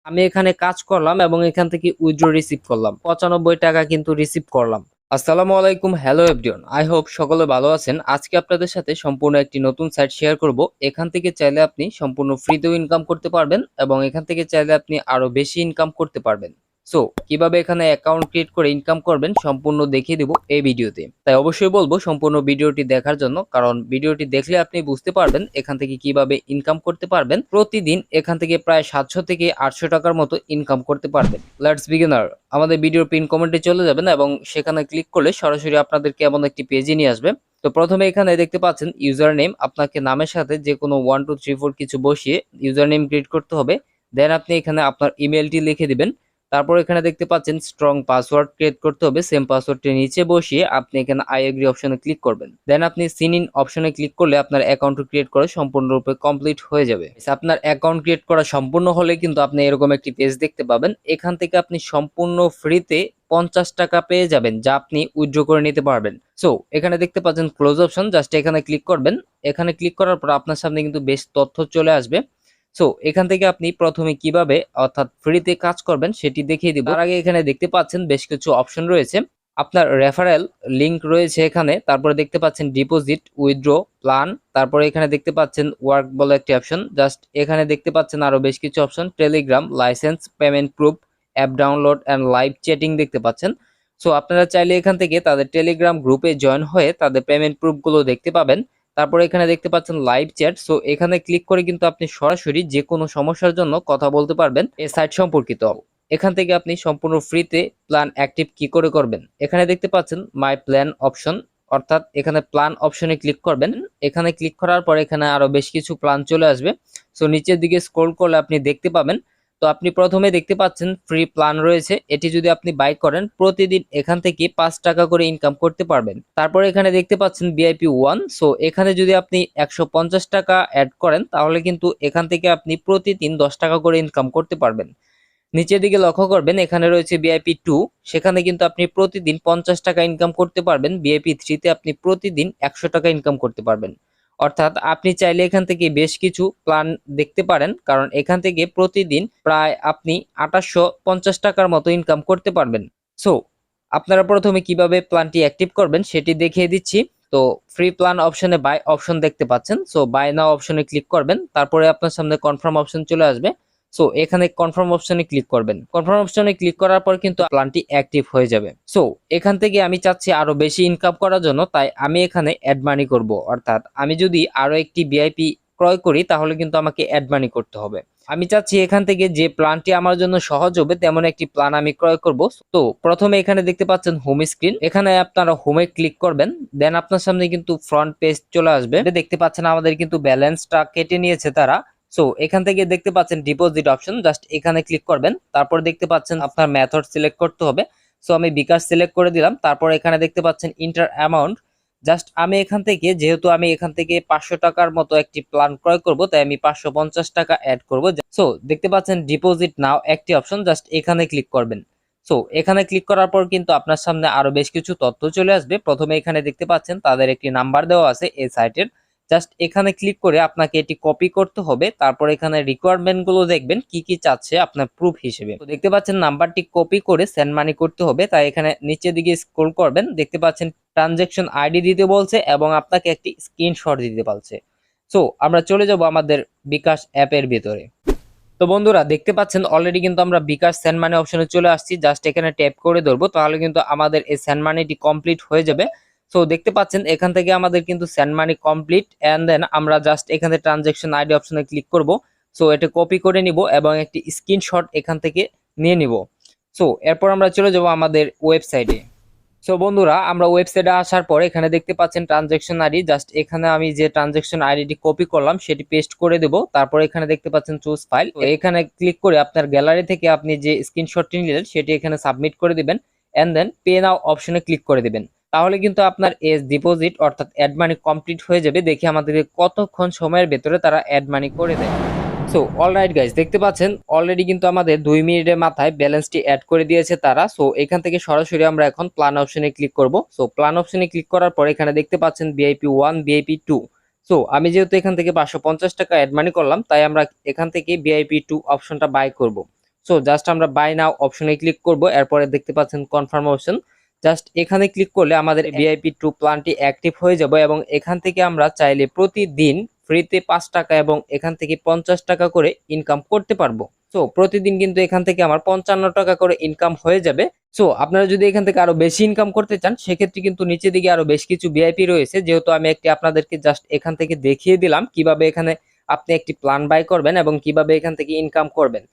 আমি এখানে কাজ করলাম এবং এখান থেকে উইথড্র রিসিভ করলাম 95 টাকা কিন্তু রিসিভ করলাম। আসসালামু আলাইকুম, হ্যালো এভরিওয়ান, আই হোপ সকলে ভালো আছেন। আজকে আপনাদের সাথে সম্পূর্ণ একটি নতুন সাইট শেয়ার করব। এখান থেকে চাইলে আপনি সম্পূর্ণ ফ্রিতেও ইনকাম করতে পারবেন এবং এখান থেকে চাইলে আপনি আরো বেশি ইনকাম করতে পারবেন। সো কিভাবে এখানে অ্যাকাউন্ট ক্রিয়েট করে ইনকাম করবেন সম্পূর্ণ দেখিয়ে দেব এই ভিডিওতে। তাই অবশ্যই বলবো সম্পূর্ণ ভিডিওটি দেখার জন্য, কারণ ভিডিওটি দেখলে আপনি বুঝতে পারবেন এখান থেকে কিভাবে ইনকাম করতে পারবেন। প্রতিদিন এখান থেকে প্রায় 700 থেকে 800 টাকার মতো ইনকাম করতে পারবেন। Let's beginner. আমাদের ভিডিওর পিন কমেন্টে চলে যাবেন এবং সেখানে ক্লিক করলে সরাসরি আপনাদেরকে এমন একটি পেজে নিয়ে আসবে। তো প্রথমে এখানে দেখতে পাচ্ছেন ইউজার নেম, আপনাকে নামের সাথে যে কোনো 1 2 3 4 কিছু বসিয়ে ইউজার নেম ক্রিয়েট করতে হবে। দেন আপনি এখানে আপনার ইমেলটি লিখে দিবেন। তারপর এখানে দেখতে পাচ্ছেন স্ট্রং পাসওয়ার্ড ক্রিয়েট করতে হবে। সেম পাসওয়ার্ডটি নিচে বসিয়ে আপনি এখানে আই এগ্রি অপশনে ক্লিক করবেন। দেন আপনি সিন ইন অপশনে ক্লিক করলে আপনার অ্যাকাউন্ট ক্রিয়েট করা সম্পূর্ণরূপে কমপ্লিট হয়ে যাবে। আপনার অ্যাকাউন্ট ক্রিয়েট করা সম্পূর্ণ হলে কিন্তু আপনি এরকম একটি পেজ দেখতে পাবেন। এখান থেকে আপনি সম্পূর্ণ ফ্রিতে 50 টাকা পেয়ে যাবেন, যা আপনি উইথড্র করে নিতে পারবেন। সো এখানে দেখতে পাচ্ছেন ক্লোজ অপশন, জাস্ট এখানে ক্লিক করবেন। এখানে ক্লিক করার পর আপনার সামনে কিন্তু বেশ তথ্য চলে আসবে। সো এখান থেকে আপনি প্রথমে কিভাবে অর্থাৎ ফ্রিতে কাজ করবেন সেটি দেখিয়ে দিব। তার আগে এখানে দেখতে পাচ্ছেন বেশ কিছু অপশন রয়েছে। আপনার রেফারেল লিংক রয়েছে এখানে, তারপরে দেখতে পাচ্ছেন ডিপোজিট, উইথড্র, প্ল্যান, তারপরে এখানে দেখতে পাচ্ছেন ওয়ার্ক বলে একটি অপশন। জাস্ট এখানে দেখতে পাচ্ছেন আরো বেশ কিছু option, Telegram, licence, payment proof, app download and live chatting দেখতে পাচ্ছেন। সো আপনারা চাইলে এখান থেকে তাদের টেলিগ্রাম গ্রুপে জয়েন হয়ে তাদের পেমেন্ট প্রুফ গুলো দেখতে পাবেন। তারপরে এখানে দেখতে পাচ্ছেন লাইভ চ্যাট। সো এখানে ক্লিক করে কিন্তু আপনি সরাসরি যে কোনো সমস্যার জন্য কথা বলতে পারবেন এই সাইট সম্পর্কিত। এখান থেকে আপনি সম্পূর্ণ ফ্রিতে প্ল্যান অ্যাক্টিভ কি করে করবেন, এখানে দেখতে পাচ্ছেন মাই প্ল্যান অপশন, অর্থাৎ এখানে প্ল্যান অপশনে ক্লিক করবেন। এখানে ক্লিক করার পর এখানে আরো বেশ কিছু প্ল্যান চলে আসবে। সো নিচের দিকে স্ক্রল করলে আপনি দেখতে পাবেন। তো আপনি প্রথমে দেখতে পাচ্ছেন ফ্রি প্ল্যান রয়েছে, এটি যদি আপনি বাই করেন প্রতিদিন এখান থেকে 5 টাকা করে ইনকাম করতে পারবেন। তারপর এখানে দেখতে পাচ্ছেন ভিআইপি 1। সো এখানে যদি আপনি 150 টাকা অ্যাড করেন তাহলে কিন্তু এখান থেকে আপনি প্রতিদিন 10 টাকা করে ইনকাম করতে পারবেন। নিচের দিকে লক্ষ্য করবেন এখানে রয়েছে ভিআইপি 2, সেখানে কিন্তু আপনি প্রতিদিন 50 টাকা ইনকাম করতে পারবেন। ভিআইপি 3 তে আপনি প্রতিদিন 100 টাকা ইনকাম করতে পারবেন। অর্থাৎ আপনি চাইলে এখান থেকে বেশ কিছু প্ল্যান দেখতে পারেন, কারণ এখান থেকে প্রতিদিন প্রায় আপনি 2850 টাকার মতো ইনকাম করতে পারবেন। সো আপনারা প্রথমে কিভাবে প্ল্যানটি অ্যাক্টিভ করবেন সেটি দেখিয়ে দিচ্ছি। তো ফ্রি প্ল্যান অপশনে বাই অপশন দেখতে পাচ্ছেন। সো বাই নাও অপশনে ক্লিক করবেন, তারপরে আপনার সামনে কনফার্ম অপশন চলে আসবে। সো এখানে কনফার্ম অপশনে ক্লিক করবেন। কনফার্ম অপশনে ক্লিক করার পর কিন্তু প্ল্যানটি অ্যাক্টিভ হয়ে যাবে। সো এখান থেকে আমি চাচ্ছি আরো বেশি ইনকাম করার জন্য, তাই আমি এখানে অ্যাড মানি করব। অর্থাৎ আমি যদি আরো একটি ভিআইপি ক্রয় করি তাহলে কিন্তু আমাকে অ্যাড মানি করতে হবে। আমি চাচ্ছি এখান থেকে যে প্ল্যানটি আমার জন্য সহজ হবে তেমন একটি প্ল্যান আমি ক্রয় করব। তো প্রথমে এখানে দেখতে পাচ্ছেন হোম স্ক্রিন, এখানে আপনারা হোমে ক্লিক করবেন। দেন আপনার সামনে কিন্তু ফ্রন্ট পেজ চলে আসবে। দেখতে পাচ্ছেন আমাদের কিন্তু ব্যালেন্সটা কেটে নিয়েছে তারা। সো এখান থেকে দেখতে পাচ্ছেন ডিপোজিট অপশন, জাস্ট এখানে ক্লিক করবেন। তারপর দেখতে পাচ্ছেন আপনার মেথড সিলেক্ট করতে হবে। সো আমি বিকাশ সিলেক্ট করে দিলাম। তারপর এখানে দেখতে পাচ্ছেন ইন্টার অ্যামাউন্ট, জাস্ট আমি এখান থেকে যেহেতু আমি এখান থেকে 500 টাকার মতো একটি প্ল্যান ক্রয় করব তাই আমি 550 টাকা অ্যাড করব। সো দেখতে পাচ্ছেন ডিপোজিট নাও একটি অপশন, জাস্ট এখানে ক্লিক করবেন। সো এখানে ক্লিক করার পর কিন্তু আপনার সামনে আরো বেশ কিছু তথ্য চলে আসবে। প্রথমে এখানে দেখতে পাচ্ছেন তাদের একটি নাম্বার দেওয়া আছে এই সাইটের, জাস্ট এখানে ক্লিক করে আপনাকে এটি কপি করতে হবে। তারপর এখানে রিকোয়ারমেন্ট গুলো দেখবেন কি কি চাচ্ছে আপনার প্রুফ হিসেবে। তো দেখতে পাচ্ছেন নাম্বারটি কপি করে সেন্ড মানি করতে হবে, তাই এখানে নিচের দিকে স্ক্রল করবেন। দেখতে পাচ্ছেন ট্রানজাকশন আইডি দিতে বলছে এবং আপনাকে একটি স্ক্রিনশট দিতে বলছে। সো আমরা চলে যাব আমাদের বিকাশ অ্যাপের ভিতরে। তো বন্ধুরা দেখতে পাচ্ছেন অলরেডি কিন্তু আমরা বিকাশ সেন্ড মানি অপশনে চলে আসছি। জাস্ট এখানে ট্যাপ করে ধরবো, তাহলে কিন্তু আমাদের এই সেন্ড মানিটি কমপ্লিট হয়ে যাবে। সো দেখতে পাচ্ছেন এখান থেকে আমাদের কিন্তু send money complete. And then আমরা জাস্ট এখানে ট্রানজাকশন আইডি অপশনে ক্লিক করব। সো এটা কপি করে নিব এবং একটি স্ক্রিনশট এখান থেকে নিয়ে নিব। সো এরপর আমরা চলে যাব আমাদের ওয়েবসাইটে। সো বন্ধুরা আমরা ওয়েবসাইটে আসার পর এখানে দেখতে পাচ্ছেন ট্রানজাকশন আইডি, জাস্ট এখানে আমি যে ট্রানজাকশন আইডিটি কপি করলাম সেটি পেস্ট করে দেব। তারপর এখানে দেখতে পাচ্ছেন চুজ ফাইল, এখানে ক্লিক করে আপনার গ্যালারি থেকে আপনি যে স্ক্রিনশটটি নিলেন সেটি এখানে সাবমিট করে দিবেন। এন্ড দেন পে নাও অপশনে ক্লিক করে দিবেন। তাহলে কিন্তু আপনার এস ডিপোজিট অর্থাৎ অ্যাড মানি কমপ্লিট হয়ে যাবে। দেখি আমাদেরকে কতক্ষণ সময়ের ভেতরে তারা অ্যাড মানি করে দেয়। সো অলরাইট গাইস, দেখতে পাচ্ছেন অলরেডি কিন্তু আমাদের 2 মিনিটের মাথায় ব্যালেন্সটি অ্যাড করে দিয়েছে তারা। সো এখান থেকে সরাসরি আমরা এখন প্ল্যান অপশনে ক্লিক করব। সো প্ল্যান অপশনে ক্লিক করার পর এখানে দেখতে পাচ্ছেন ভিআইপি 1, ভিআইপি 2। সো আমি যেহেতু এখান থেকে 550 টাকা অ্যাড মানি করলাম তাই আমরা এখান থেকে ভিআইপি 2 অপশনটা বাই করব। সো জাস্ট আমরা বাই নাও অপশনে ক্লিক করব, এরপরে দেখতে পাচ্ছেন কনফার্ম অপশন, জাস্ট এখানে ক্লিক করলে আমাদের ভিআইপি 2 প্ল্যানটি অ্যাক্টিভ হয়ে যাবে এবং এখান থেকে আমরা চাইলে প্রতিদিন ফ্রিতে 5 টাকা এবং এখান থেকে 50 টাকা করে ইনকাম করতে পারবো। সো প্রতিদিন কিন্তু এখান থেকে আমার 55 টাকা করে ইনকাম হয়ে যাবে। সো আপনারা যদি এখান থেকে আরো বেশি ইনকাম করতে চান সেক্ষেত্রে কিন্তু নিচে দিকে আরো বেশ কিছু ভিআইপি রয়েছে, যেহেতু আমি একটি আপনাদেরকে জাস্ট এখান থেকে দেখিয়ে দিলাম কিভাবে এখানে আপনি একটি প্ল্যান বাই করবেন এবং কিভাবে এখান থেকে ইনকাম করবেন।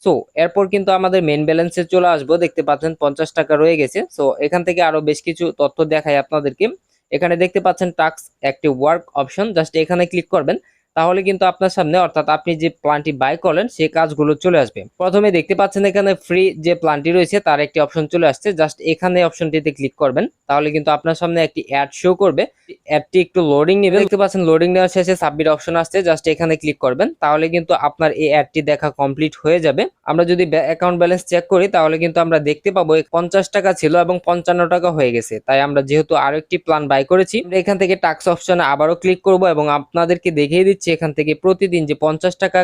সো এরপর কিন্তু আমাদের মেইন ব্যালেন্সে চলে আসবো, দেখতে পাচ্ছেন 50 টাকা রয়ে গেছে। সো এখান থেকে আরো বেশ কিছু তথ্য দেখাই আপনাদেরকে। এখানে দেখতে পাচ্ছেন টাস্ক একটি ওয়ার্ক অপশন, জাস্ট এখানে ক্লিক করবেন, তাহলে কিন্তু আপনার সামনে অর্থাৎ আপনি যে প্ল্যানটি বাই করলেন সেই কাজগুলো চলে আসবে। প্রথমে দেখতে পাচ্ছেন এখানে ফ্রি যে প্ল্যানটি রয়েছে তার একটি অপশন চলে আসছে, জাস্ট এখানে অপশনটিতে ক্লিক করবেন, তাহলে কিন্তু আপনার সামনে একটি অ্যাড শো করবে। অ্যাডটি একটু লোডিং নেবে, দেখতে পাচ্ছেন লোডিং নেওয়ার শেষে সাবমিট অপশন আসছে, জাস্ট এখানে ক্লিক করবেন, তাহলে কিন্তু আপনার এই অ্যাডটি দেখা কমপ্লিট হয়ে যাবে। আমরা যদি অ্যাকাউন্ট ব্যালেন্স চেক করি তাহলে কিন্তু আমরা দেখতে পাবো 50 টাকা ছিল এবং 55 টাকা হয়ে গেছে। তাই আমরা যেহেতু আরো একটি প্ল্যান বাই করেছি, এখান থেকে টাস্ক অপশনে আবারও ক্লিক করব এবং আপনাদেরকে দেখিয়ে দিচ্ছি এখান থেকে প্রতিদিন যে 50 টাকা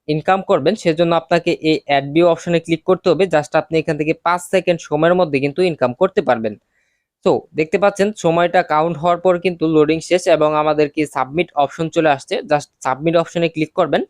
ইনকাম করবেন সেজন্য আপনাকে এই অ্যাড ভিউ অপশনে ক্লিক করতে হবে। জাস্ট আপনি এখান থেকে 5 সেকেন্ড সময়ের মধ্যে কিন্তু ইনকাম করতে পারবেন। তো দেখতে পাচ্ছেন সময়টা কাউন্ট হওয়ার পর কিন্তু লোডিং শেষ এবং আমাদেরকে সাবমিট অপশন চলে আসছে, জাস্ট সাবমিট অপশনে ক্লিক করবেন।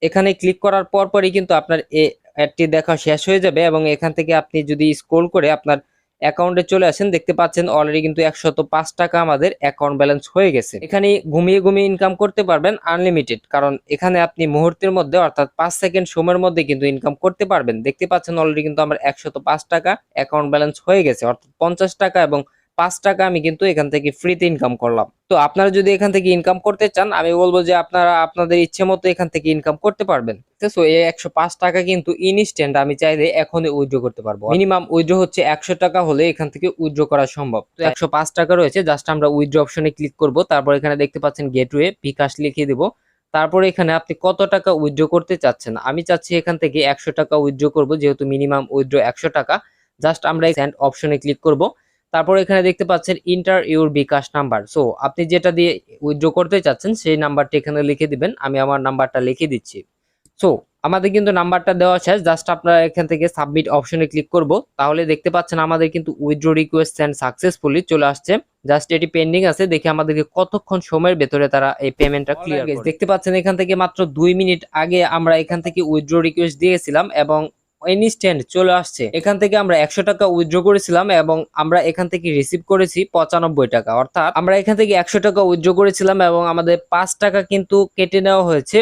এখানে ক্লিক করার পরই কিন্তু আপনার এই অ্যাডটি দেখা শেষ হয়ে যাবে এবং এখান থেকে আপনি যদি স্ক্রল করে আপনার অ্যাকাউন্টে চলে আসেন, দেখতে পাচ্ছেন অলরেডি কিন্তু 105 টাকা আমাদের অ্যাকাউন্ট ব্যালেন্স হয়ে গেছে। এখানে ঘুমিয়ে ঘুমিয়ে ইনকাম করতে পারবেন আনলিমিটেড, কারণ এখানে আপনি মুহূর্তের মধ্যে অর্থাৎ 5 সেকেন্ড সময়ের মধ্যে কিন্তু ইনকাম করতে পারবেন। দেখতে পাচ্ছেন অলরেডি কিন্তু আমার 105 টাকা অ্যাকাউন্ট ব্যালেন্স হয়ে গেছে, অর্থাৎ 50 টাকা এবং 5 টাকা আমি কিন্তু এখান থেকে ফ্রিতে ইনকাম করলাম। তো আপনারা যদি এখান থেকে ইনকাম করতে চান আমি বলবো যে আপনারা আপনাদের ইচ্ছে মতো এখান থেকে ইনকাম করতে পারবেন। তো এই 105 টাকা কিন্তু ইনস্ট্যান্ট আমি চাইলে এখনই উইথড্র করতে পারবো। মিনিমাম উইথড্র হচ্ছে 100 টাকা হলে এখান থেকে উইথড্র করা সম্ভব। তো 105 টাকা রয়েছে, জাস্ট আমরা উইথড্র অপশনে ক্লিক করব, তারপর এখানে দেখতে পাচ্ছেন গেটওয়ে bkash লিখিয়ে দেব। তারপরে এখানে আপনি কত টাকা উইথড্র করতে চাচ্ছেন, আমি চাচ্ছি এখান থেকে 100 টাকা উইথড্র করব, যেহেতু মিনিমাম উইথড্র 100 টাকা। জাস্ট আমরা সেন্ড অপশনে ক্লিক করব, তারপর এখানে দেখতে পাচ্ছেন enter your bKash number. So আপনি যেটা দিয়ে উইথড্র করতে চাচ্ছেন সেই নাম্বারটি এখানে লিখে দিবেন, আমি আমার নাম্বারটা লিখে দিচ্ছি। সো আমাদের কিন্তু নাম্বারটা দেওয়া শেষ, জাস্ট আপনারা এখান থেকে সাবমিট অপশনে ক্লিক করব, তাহলে দেখতে পাচ্ছেন আমাদের কিন্তু উইথড্র রিকোয়েস্ট সেন্ড সাকসেসফুলি চলে আসছে। জাস্ট এটি পেন্ডিং আছে, দেখে আমাদেরকে কতক্ষণ সময়ের ভেতরে তারা এই পেমেন্টটা ক্লিয়ার করে। দেখতে পাচ্ছেন এখান থেকে মাত্র 2 মিনিট আগে আমরা এখান থেকে উইথড্র রিকোয়েস্ট দিয়েছিলাম এবং ইনস্ট্যান্ট চলে আসছে। এখান থেকে আমরা 100 টাকা উইথড্র করেছিলাম এবং আমরা এখান থেকে রিসিভ করেছি 95 টাকা, অর্থাৎ আমরা এখান থেকে 100 টাকা উইথড্র করেছিলাম এবং আমাদের 5 টাকা কিন্তু কেটে নেওয়া হয়েছে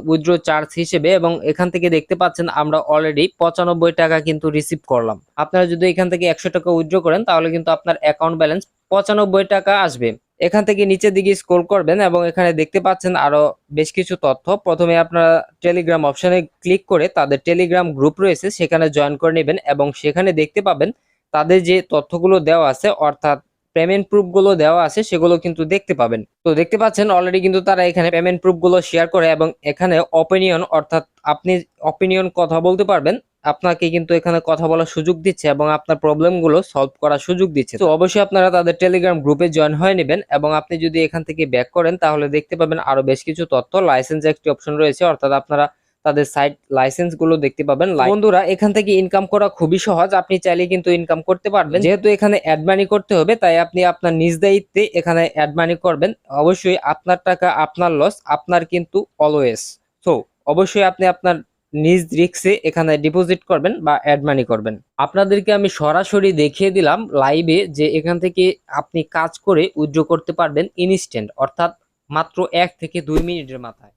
উইথড্র চার্জ হিসেবে এবং এখান থেকে দেখতে পাচ্ছেন আমরা অলরেডি 95 টাকা কিন্তু রিসিভ করলাম। আপনারা যদি এখান থেকে 100 টাকা উইথড্র করেন তাহলে কিন্তু আপনার অ্যাকাউন্ট ব্যালেন্স 95 টাকা আসবে। এখান থেকে নিচের দিকে স্ক্রল করবেন এবং এখানে দেখতে পাচ্ছেন আরো বেশ কিছু তথ্য। প্রথমে আপনারা টেলিগ্রাম অপশনে ক্লিক করে তাদের টেলিগ্রাম গ্রুপ রয়েছে সেখানে জয়েন করে নেবেন এবং সেখানে দেখতে পাবেন তাদের যে তথ্যগুলো দেওয়া আছে অর্থাৎ পেমেন্ট প্রুফ গুলো দেওয়া আছে সেগুলো কিন্তু দেখতে পাবেন। তো দেখতে পাচ্ছেন অলরেডি কিন্তু তারা এখানে পেমেন্ট প্রুফ গুলো শেয়ার করে এবং এখানে অপিনিয়ন অর্থাৎ আপনি অপিনিয়ন কথা বলতে পারবেন, আপনাকে কিন্তু এখানে কথা বলার সুযোগ দিচ্ছে এবং আপনার প্রবলেম গুলো সলভ করার সুযোগ দিচ্ছে। তো অবশ্যই আপনারা তাদের টেলিগ্রাম গ্রুপে জয়েন হয়ে নেবেন এবং আপনি যদি এখান থেকে ব্যাক করেন তাহলে দেখতে পাবেন আরো বেশ কিছু তথ্য। লাইসেন্স একটি অপশন রয়েছে, অর্থাৎ আপনারা তাদের সাইট লাইসেন্স গুলো দেখতে পাবেন। বন্ধুরা এখান থেকে ইনকাম করা খুবই সহজ, আপনি চাইলে কিন্তু ইনকাম করতে পারবেন। যেহেতু এখানে অ্যাড মানি করতে হবে তাই আপনি আপনার নিজ দায়িত্বে এখানে অ্যাড মানি করবেন। অবশ্যই আপনার টাকা আপনার লস, আপনার কিন্তু অলওয়েজ। সো অবশ্যই আপনি আপনার নিজ রিস্কে এখানে ডিপোজিট করবেন বা অ্যাড মানি করবেন। আপনাদেরকে আমি সরাসরি দেখিয়ে দিলাম লাইভে যে এখান থেকে আপনি কাজ করে উইথড্র করতে পারবেন ইনস্ট্যান্ট, অর্থাৎ মাত্র 1 থেকে 2 মিনিটের মাথায়।